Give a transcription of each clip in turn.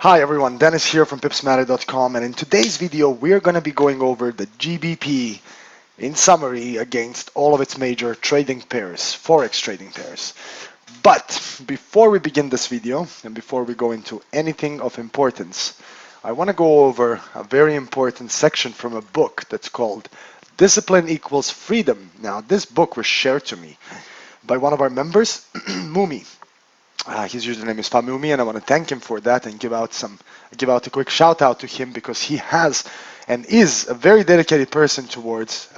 Hi everyone, Dennis here from PipsMatter.com, and in today's video we're going to be going over the GBP in summary against all of its major trading pairs, Forex trading pairs. But before we begin this video and before we go into anything of importance, I want to go over a very important section from a book that's called Discipline Equals Freedom. Now this book was shared to me by one of our members, Mumi. His username is Famumi, and I want to thank him for that and give out a quick shout out to him because he has and is a very dedicated person towards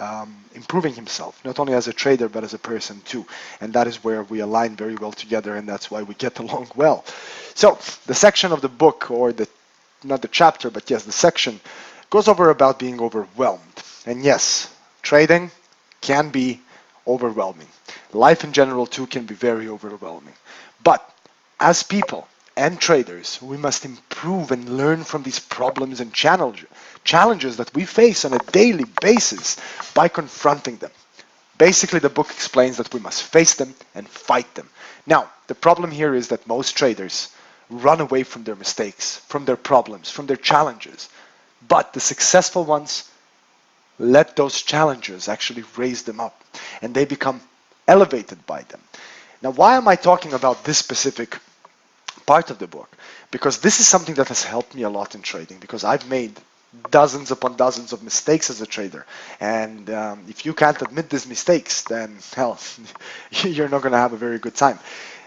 improving himself, not only as a trader but as a person too. And that is where we align very well together, and that's why we get along well. So the section of the book, or not the chapter, but yes, the section goes over about being overwhelmed. And yes, trading can be overwhelming. Life in general too can be very overwhelming. But as people and traders, we must improve and learn from these problems and challenges that we face on a daily basis by confronting them. Basically, the book explains that we must face them and fight them. Now, the problem here is that most traders run away from their mistakes, from their problems, from their challenges. But the successful ones let those challenges actually raise them up, and they become elevated by them. Now, why am I talking about this specific part of the book? Because this is something that has helped me a lot in trading, because I've made dozens upon dozens of mistakes as a trader, and if you can't admit these mistakes, then hell, you're not going to have a very good time.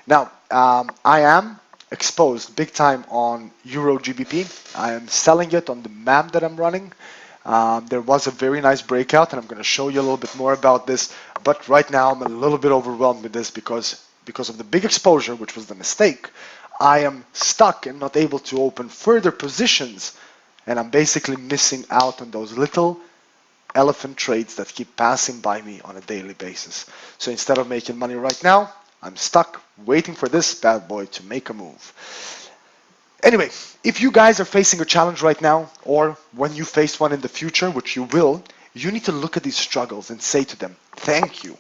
Now, I am exposed big time on Euro GBP. I am selling it on the MAM that I'm running. There was a very nice breakout, and I'm going to show you a little bit more about this, but right now I'm a little bit overwhelmed with this because of the big exposure, which was the mistake. I am stuck and not able to open further positions, and I'm basically missing out on those little elephant trades that keep passing by me on a daily basis. So instead of making money right now, I'm stuck waiting for this bad boy to make a move. Anyway, if you guys are facing a challenge right now, or when you face one in the future, which you will, you need to look at these struggles and say to them, thank you,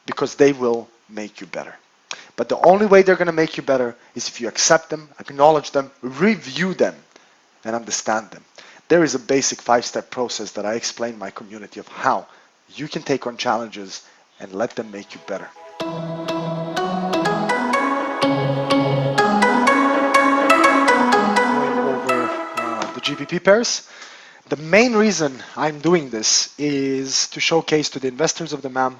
because they will make you better. But the only way they're going to make you better is if you accept them, acknowledge them, review them, and understand them. There is a basic 5-step process that I explain in my community of how you can take on challenges and let them make you better. The GBP pairs. The main reason I'm doing this is to showcase to the investors of the MAM,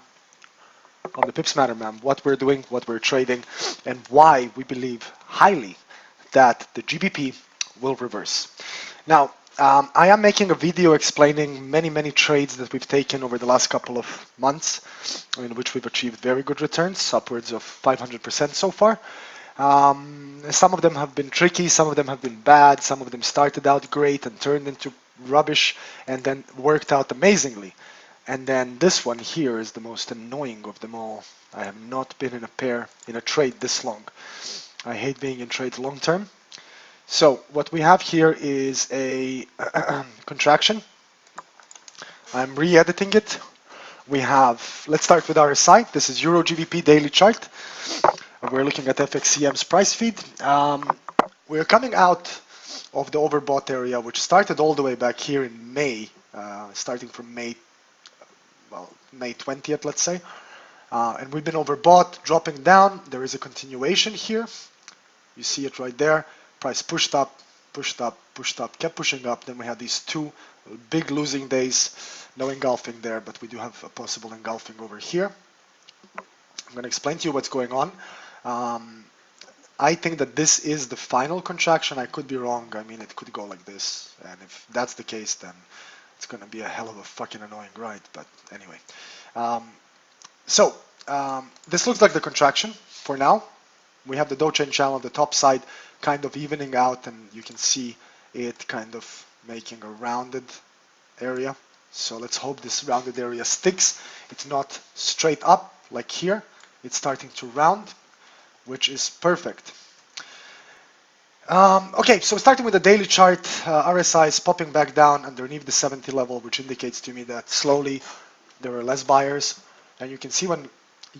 on the PipsMatter MAM, what we're doing, what we're trading, and why we believe highly that the GBP will reverse. Now, I am making a video explaining many trades that we've taken over the last couple of months, in which we've achieved very good returns, upwards of 500% so far. Some of them have been tricky, some of them have been bad, some of them started out great and turned into rubbish and then worked out amazingly. And then this one here is the most annoying of them all. I have not been in a trade this long. I hate being in trades long term. So what we have here is a contraction. I'm re-editing it. We have, let's start with RSI. This is Euro GBP daily chart. We're looking at FXCM's price feed. We're coming out of the overbought area, which started all the way back here in May, starting from May 20th, let's say. And we've been overbought, dropping down. There is a continuation here. You see it right there. Price pushed up, kept pushing up. Then we had these two big losing days. No engulfing there, but we do have a possible engulfing over here. I'm going to explain to you what's going on. I think that this is the final contraction. I could be wrong. I mean, it could go like this. And if that's the case, then it's going to be a hell of a fucking annoying ride. But anyway. This looks like the contraction for now. We have the Dow chain channel on the top side kind of evening out, and you can see it kind of making a rounded area. So let's hope this rounded area sticks. It's not straight up like here. It's starting to round, which is perfect. Okay, so starting with the daily chart, RSI is popping back down underneath the 70 level, which indicates to me that slowly there are less buyers. And you can see when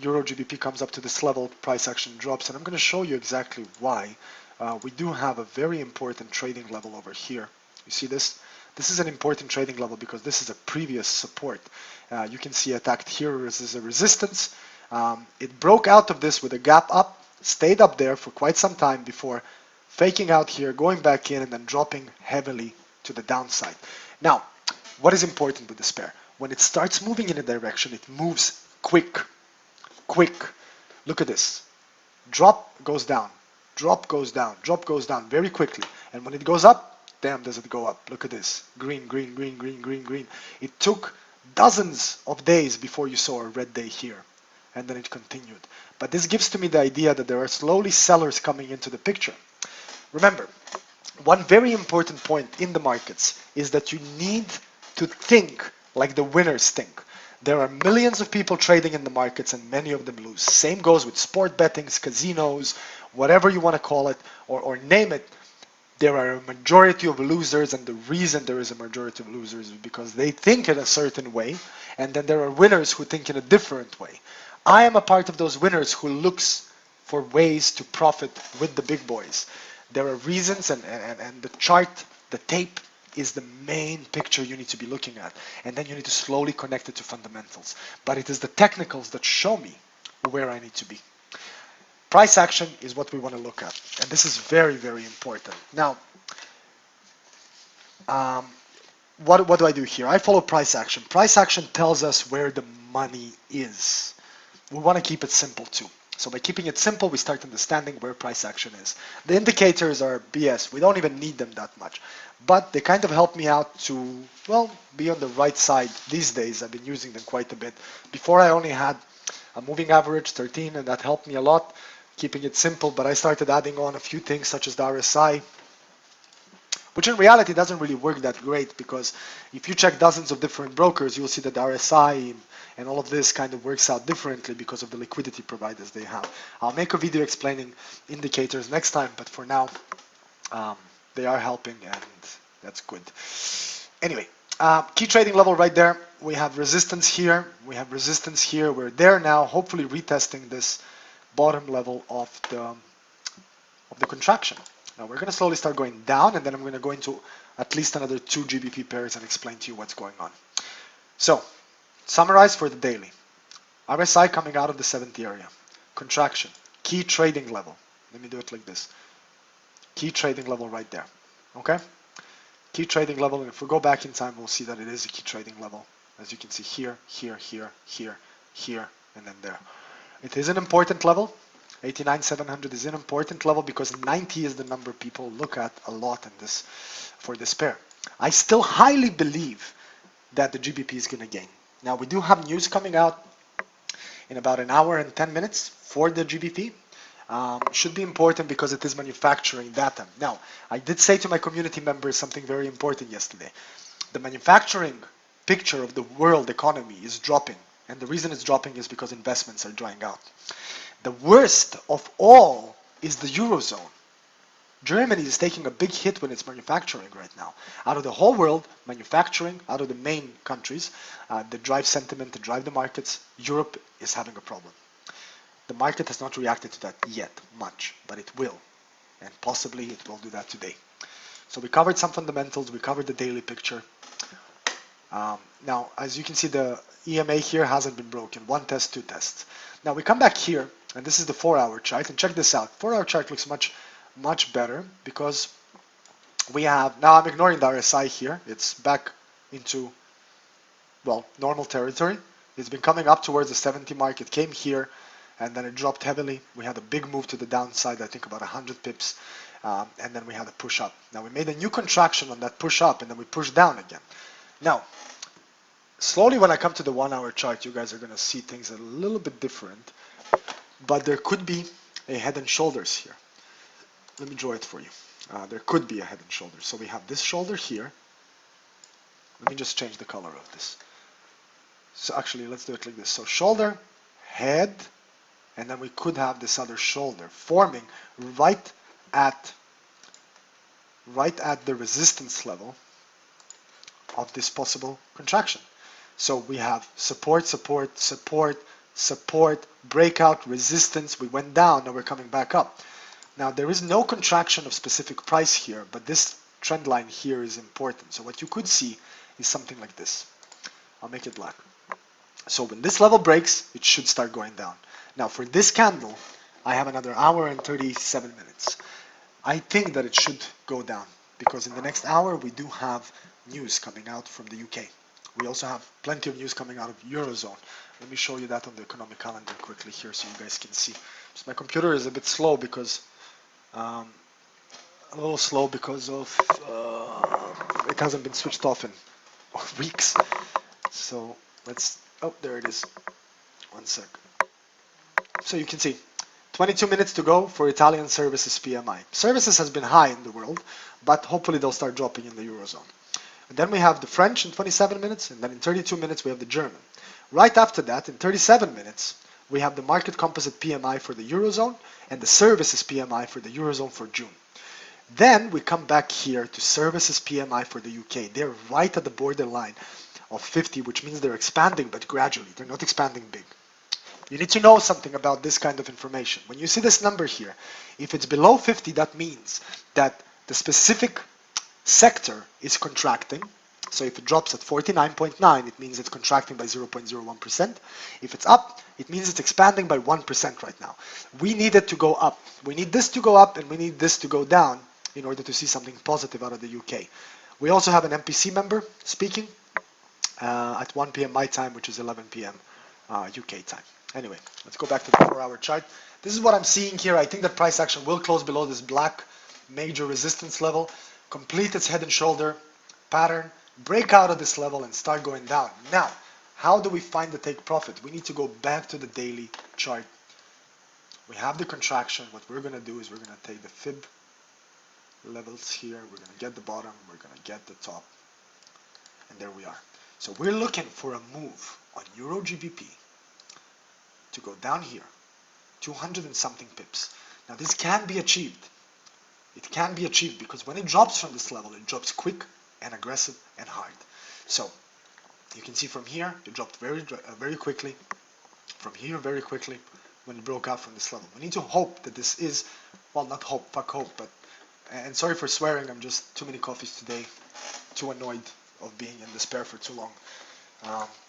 Euro GBP comes up to this level, price action drops, and I'm going to show you exactly why. we do have a very important trading level over here. You see this? This is an important trading level because this is a previous support. You can see it act here as a resistance. It broke out of this with a gap up, stayed up there for quite some time before faking out here, going back in, and then dropping heavily to the downside. Now, what is important with this pair? When it starts moving in a direction, it moves quick. Look at this. Drop goes down, drop goes down, drop goes down very quickly. And when it goes up, damn, does it go up. Look at this. Green, green, green, green, green, green. It took dozens of days before you saw a red day here. And then it continued. But this gives to me the idea that there are slowly sellers coming into the picture. Remember, one very important point in the markets is that you need to think like the winners think. There are millions of people trading in the markets and many of them lose. Same goes with sport bettings, casinos, whatever you want to call it or name it. There are a majority of losers, and the reason there is a majority of losers is because they think in a certain way, and then there are winners who think in a different way. I am a part of those winners who looks for ways to profit with the big boys. There are reasons, and the chart, the tape, is the main picture you need to be looking at. And then you need to slowly connect it to fundamentals. But it is the technicals that show me where I need to be. Price action is what we want to look at. And this is very, very important. Now, what do I do here? I follow price action. Price action tells us where the money is. We want to keep it simple too. So by keeping it simple, we start understanding where price action is. The indicators are BS. We don't even need them that much. But they kind of help me out to, well, be on the right side. These days, I've been using them quite a bit. Before, I only had a moving average, 13, and that helped me a lot, keeping it simple. But I started adding on a few things, such as the RSI, which in reality doesn't really work that great, because if you check dozens of different brokers, you'll see that the RSI and all of this kind of works out differently because of the liquidity providers they have. I'll make a video explaining indicators next time, but for now, they are helping, and that's good. Anyway, key trading level right there. We have resistance here. We have resistance here. We're there now, hopefully retesting this bottom level of the contraction. Now we're going to slowly start going down, and then I'm going to go into at least another 2 GBP pairs and explain to you what's going on. So, summarize for the daily. RSI coming out of the 70 area. Contraction. Key trading level. Let me do it like this. Key trading level right there. Okay? Key trading level, and if we go back in time, we'll see that it is a key trading level. As you can see here, here, here, here, here, and then there. It is an important level. 89,700 is an important level because 90 is the number people look at a lot in this for this pair. I still highly believe that the GBP is going to gain. Now we do have news coming out in about an hour and 10 minutes for the GBP. Should be important because it is manufacturing data. Now, I did say to my community members something very important yesterday. The manufacturing picture of the world economy is dropping, and the reason it's dropping is because investments are drying out. The worst of all is the Eurozone. Germany is taking a big hit when it's manufacturing right now. Out of the whole world, manufacturing, out of the main countries that drive sentiment, that drive the markets, Europe is having a problem. The market has not reacted to that yet much, but it will. And possibly it will do that today. So we covered some fundamentals, we covered the daily picture. Now, as you can see, the EMA here hasn't been broken. 1 test, 2 tests. Now we come back here, and this is the 4-hour chart, and check this out. 4-hour chart looks much better because we have, now I'm ignoring the RSI here. It's back into, well, normal territory. It's been coming up towards the 70 mark. It came here, and then it dropped heavily. We had a big move to the downside, I think about 100 pips, and then we had a push up. Now we made a new contraction on that push up, and then we pushed down again. Now, slowly when I come to the 1-hour chart, you guys are going to see things a little bit different, but there could be a head and shoulders here. Let me draw it for you. There could be a head and shoulders. So we have this shoulder here. Let me just change the color of this. So actually, let's do it like this. So shoulder, head, and then we could have this other shoulder forming right at the resistance level of this possible contraction. So we have support, support, support, support, breakout, resistance. We went down, now we're coming back up. Now there is no contraction of specific price here, but this trend line here is important. So what you could see is something like this. I'll make it black. So when this level breaks, it should start going down. Now for this candle, I have another hour and 37 minutes. I think that it should go down because in the next hour we do have news coming out from the UK. We also have plenty of news coming out of Eurozone. Let me show you that on the economic calendar quickly here so you guys can see. So my computer is a bit slow because a little slow because of it hasn't been switched off in weeks. So let's, oh, there it is. One sec. So you can see 22 minutes to go for Italian services PMI. Services has been high in the world, but hopefully they'll start dropping in the Eurozone. And then we have the French in 27 minutes, and then in 32 minutes we have the German. Right after that, in 37 minutes, we have the market composite PMI for the Eurozone and the services PMI for the Eurozone for June. Then we come back here to services PMI for the UK. They're right at the borderline of 50, which means they're expanding, but gradually. They're not expanding big. You need to know something about this kind of information. When you see this number here, if it's below 50, that means that the specific sector is contracting. So if it drops at 49.9, it means it's contracting by 0.01%. If it's up, it means it's expanding by 1% right now. We need it to go up. We need this to go up and we need this to go down in order to see something positive out of the UK. We also have an MPC member speaking at 1 p.m. my time, which is 11 p.m. UK time. Anyway, let's go back to the 4-hour chart. This is what I'm seeing here. I think that price action will close below this black major resistance level, complete its head and shoulder pattern, break out of this level and start going down. Now, how do we find the take profit? We need to go back to the daily chart. We have the contraction. What we're going to do is we're going to take the fib levels here. We're going to get the bottom. We're going to get the top. And there we are. So we're looking for a move on Euro GBP to go down here, 200 and something pips. Now this can be achieved. It can be achieved because when it drops from this level, it drops quick and aggressive and hard. So you can see from here, it dropped very quickly. From here, very quickly when it broke out from this level. We need to hope that this is, well, not hope, fuck hope, but, and sorry for swearing, I'm just too many coffees today, too annoyed of being in despair for too long.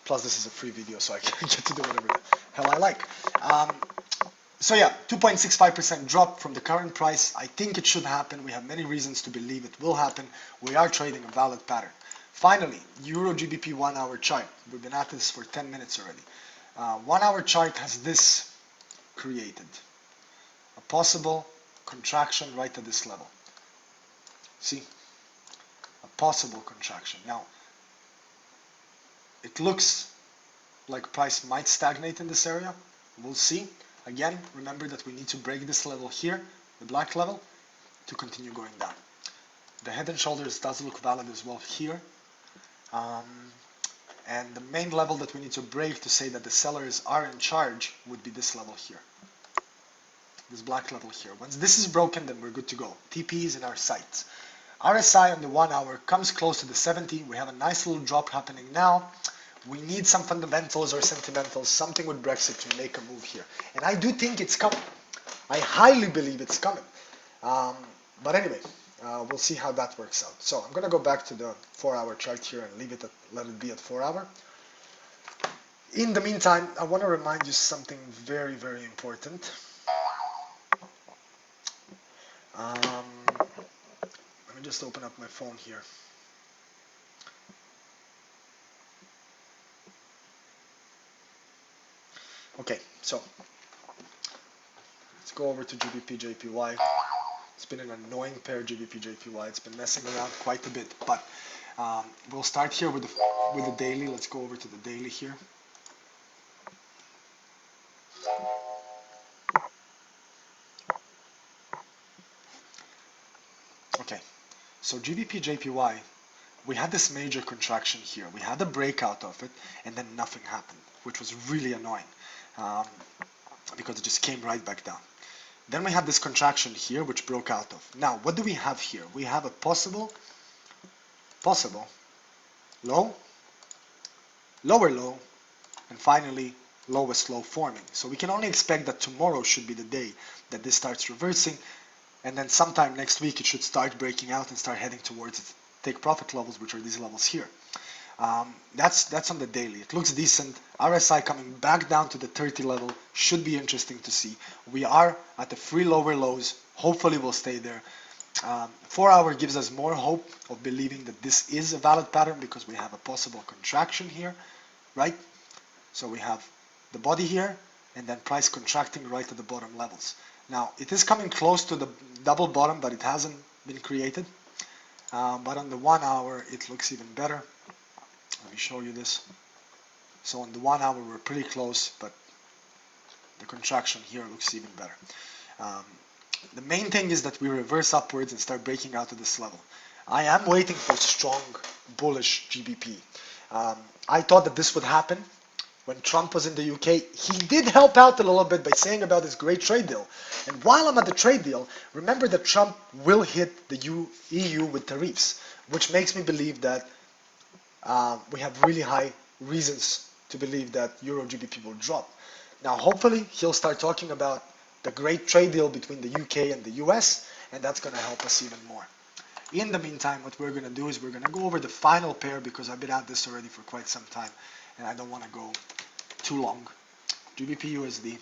Plus this is a free video, so I can get to do whatever the hell I like. So yeah, 2.65% drop from the current price. I think it should happen. We have many reasons to believe it will happen. We are trading a valid pattern. Finally, Euro GBP 1-hour chart. We've been at this for 10 minutes already. 1-hour chart has this created. A possible contraction right at this level. See? A possible contraction. Now, it looks like price might stagnate in this area. We'll see. Again, remember that we need to break this level here, the black level, to continue going down. The head and shoulders does look valid as well here. And the main level that we need to break to say that the sellers are in charge would be this level here. This black level here. Once this is broken, then we're good to go. TP is in our sights. RSI on the 1-hour comes close to the 70. We have a nice little drop happening now. We need some fundamentals or sentimentals, something with Brexit to make a move here. And I do think it's coming. I highly believe it's coming. But anyway, we'll see how that works out. So I'm going to go back to the 4-hour chart here and leave it at, let it be at 4-hour. In the meantime, I want to remind you something very, very important. Let me just open up my phone here. Okay, so let's go over to GBP JPY. It's been an annoying pair, GBP JPY. It's been messing around quite a bit, but we'll start here with the daily. Let's go over to the daily here. Okay, so GBP JPY, we had this major contraction here. We had a breakout of it, and then nothing happened, which was really annoying. Because it just came right back down. Then we had this contraction here, which broke out of. Now, what do we have here? We have a possible low, lower low, and finally lowest low forming. So we can only expect that tomorrow should be the day that this starts reversing. and then sometime next week it should start breaking out and start heading towards its take profit levels, which are these levels here. That's on the daily. It looks decent. RSI coming back down to the 30 level should be interesting to see. We are at the 3 lower lows. Hopefully we'll stay there. 4 hour gives us more hope of believing that this is a valid pattern because we have a possible contraction here, right? So we have the body here and then price contracting right at the bottom levels. Now it is coming close to the double bottom, but it hasn't been created. But on the 1 hour it looks even better. Let me show you this. So on the 1 hour we're pretty close, but the contraction here looks even better. The main thing is that we reverse upwards and start breaking out to this level. I am waiting for strong bullish GBP. I thought that this would happen when Trump was in the UK. He did help out a little bit by saying about this great trade deal. And while I'm at the trade deal, remember that Trump will hit the EU with tariffs, which makes me believe that we have really high reasons to believe that Euro GBP will drop. Now, hopefully, he'll start talking about the great trade deal between the UK and the US, and that's going to help us even more. In the meantime, what we're going to do is we're going to go over the final pair because I've been at this already for quite some time, and I don't want to go too long. GBP USD.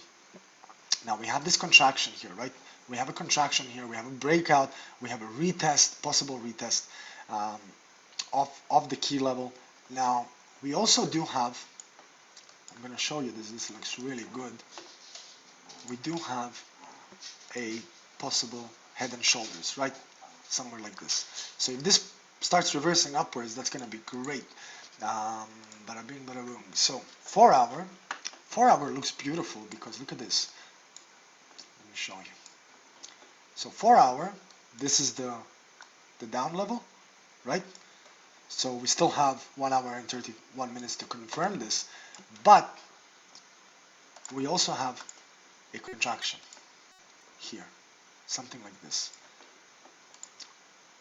Now, we have this contraction here, right? We have a contraction here. We have a breakout. We have a retest, possible retest of the key level. Now, we also do have, I'm going to show you this. This looks really good. We do have a possible head and shoulders, right? Somewhere like this. So if this starts reversing upwards, that's going to be great. Bada bing, bada boom. So 4 hour looks beautiful because look at this. Let me show you. So 4 hour, this is the down level, right? So we still have 1 hour and 31 minutes to confirm this, but we also have a contraction here, something like this.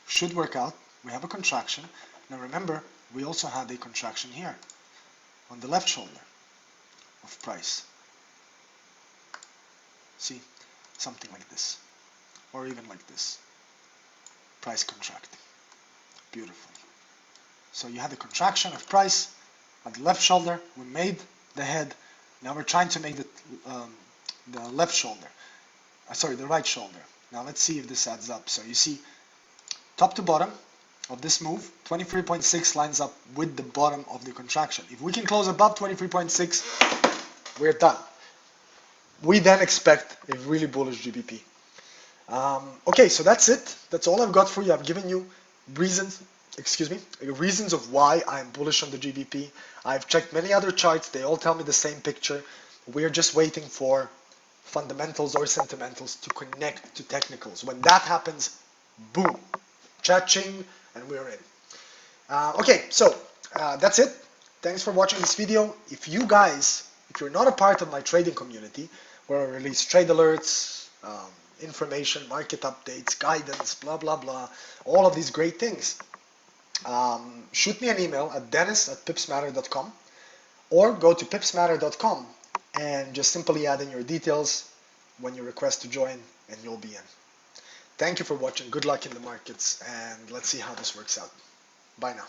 Should work out. We have a contraction. Now remember, we also had a contraction here on the left shoulder of price. See, something like this, or even like this. Price contracting. Beautiful. So you had a contraction of price at the left shoulder. We made the head. Now we're trying to make the left shoulder. Sorry, the right shoulder. Now let's see if this adds up. So you see, top to bottom of this move, 23.6 lines up with the bottom of the contraction. If we can close above 23.6, we're done. We then expect a really bullish GBP. Okay, so that's it. That's all I've got for you. I've given you reasons of why I'm bullish on the GBP. I've checked many other charts. They all tell me the same picture. We're just waiting for fundamentals or sentimentals to connect to technicals. When that happens, boom, cha-ching, and we're in. Okay, so that's it. Thanks for watching this video. If you're not a part of my trading community, where I release trade alerts, information, market updates, guidance, blah, blah, blah, all of these great things, shoot me an email at dennis@pipsmatter.com or go to pipsmatter.com and just simply add in your details when you request to join and you'll be in. Thank you for watching. Good luck in the markets and let's see how this works out. Bye now.